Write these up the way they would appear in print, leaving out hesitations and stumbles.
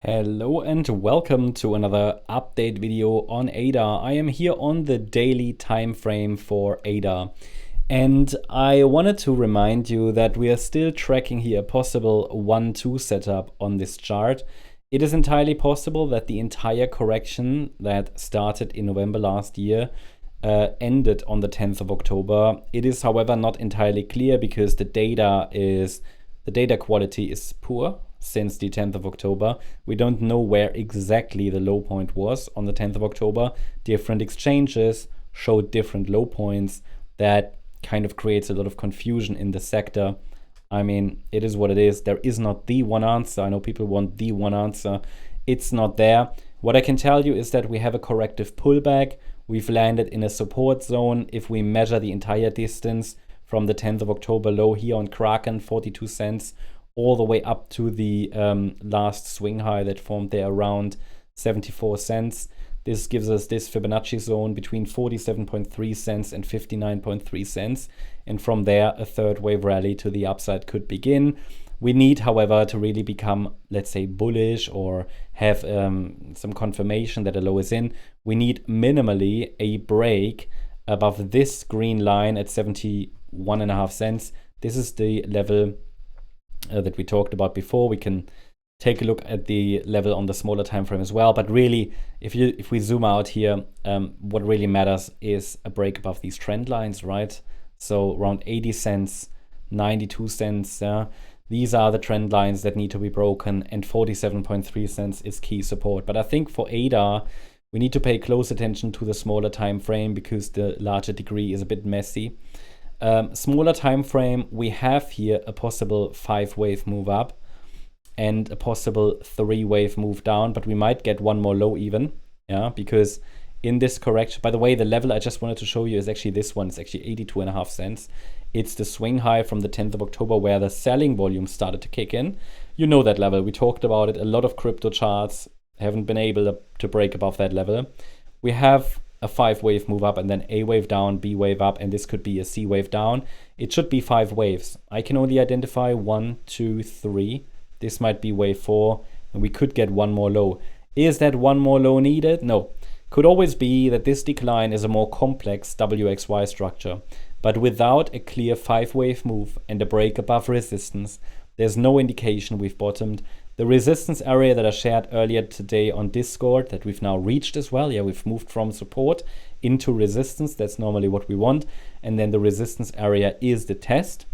Hello and welcome to another update video on ADA. I am here on the daily time frame for ADA, and I wanted to remind you that we are still tracking here a possible 1-2 setup on this chart. It is entirely possible that the entire correction that started in November last year ended on the 10th of October. It is, however, not entirely clear because the data quality is poor since the 10th of October. We don't know where exactly the low point was on the 10th of October. Different exchanges showed different low points. That kind of creates a lot of confusion in the sector. I mean, it is what it is. There is not the one answer. I know people want the one answer. It's not there. What I can tell you is that we have a corrective pullback. We've landed in a support zone. If we measure the entire distance from the 10th of October low here on Kraken, 42 cents, all the way up to the last swing high that formed there around 74 cents. This gives us this Fibonacci zone between 47.3 cents and 59.3 cents. And from there, a third wave rally to the upside could begin. We need, however, to really become, let's say, bullish or have some confirmation that a low is in. We need minimally a break above this green line at 71.5 cents. This is the level that we talked about before. We can take a look at the level on the smaller time frame as well. But really, if we zoom out here, what really matters is a break above these trend lines, right? So around 80 cents, 92 cents. These are the trend lines that need to be broken, and 47.3 cents is key support. But I think for ADA, we need to pay close attention to the smaller time frame because the larger degree is a bit messy. Smaller time frame, we have here a possible 5-wave move up and a possible 3-wave move down, but we might get one more low even, because in this correction, by the way, the level I just wanted to show you is actually this one. It's actually 82.5 cents. It's the swing high from the 10th of October where the selling volume started to kick in. You know that level. We talked about it. A lot of crypto charts haven't been able to break above that level. We have a 5-wave move up and then A wave down, B wave up, and this could be a C wave down. It should be 5 waves. I can only identify 1, 2, 3. This might be wave 4, and we could get one more low. Is that one more low needed? No. Could always be that this decline is a more complex WXY structure, but without a clear 5-wave move and a break above resistance, there's no indication we've bottomed. The resistance area that I shared earlier today on Discord that we've now reached as well. Yeah, we've moved from support into resistance. That's normally what we want. And then the resistance area is the test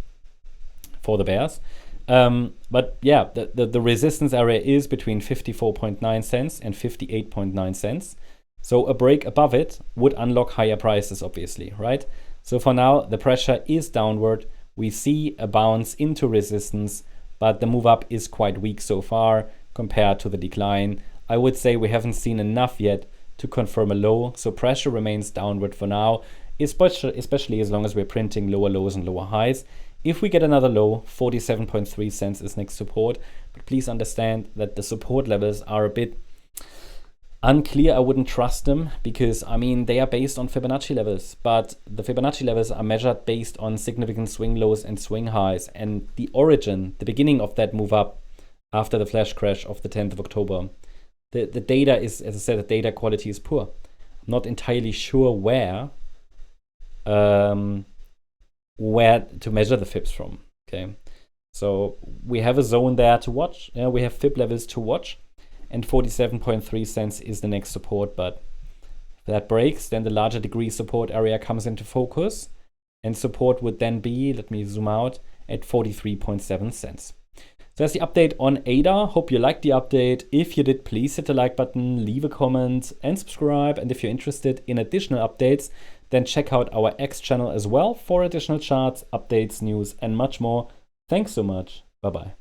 for the bears. But yeah, the resistance area is between 54.9 cents and 58.9 cents. So a break above it would unlock higher prices, obviously, right? So for now, the pressure is downward. We see a bounce into resistance, but the move up is quite weak so far compared to the decline. I would say we haven't seen enough yet to confirm a low, so pressure remains downward for now, especially as long as we're printing lower lows and lower highs. If we get another low, 47.3 cents is next support, but please understand that the support levels are a bit unclear. I wouldn't trust them because, I mean, they are based on Fibonacci levels, but the Fibonacci levels are measured based on significant swing lows and swing highs. And the origin, the beginning of that move up after the flash crash of the 10th of October, the data is, as I said, the data quality is poor. I'm not entirely sure where to measure the fibs from. Okay, so we have a zone there to watch. We have fib levels to watch. And 47.3 cents is the next support, but if that breaks, then the larger degree support area comes into focus, and support would then be, let me zoom out, at 43.7 cents. So that's the update on ADA. Hope you liked the update. If you did, please hit the like button, leave a comment, and subscribe. And if you're interested in additional updates, then check out our X channel as well for additional charts, updates, news, and much more. Thanks so much. Bye-bye.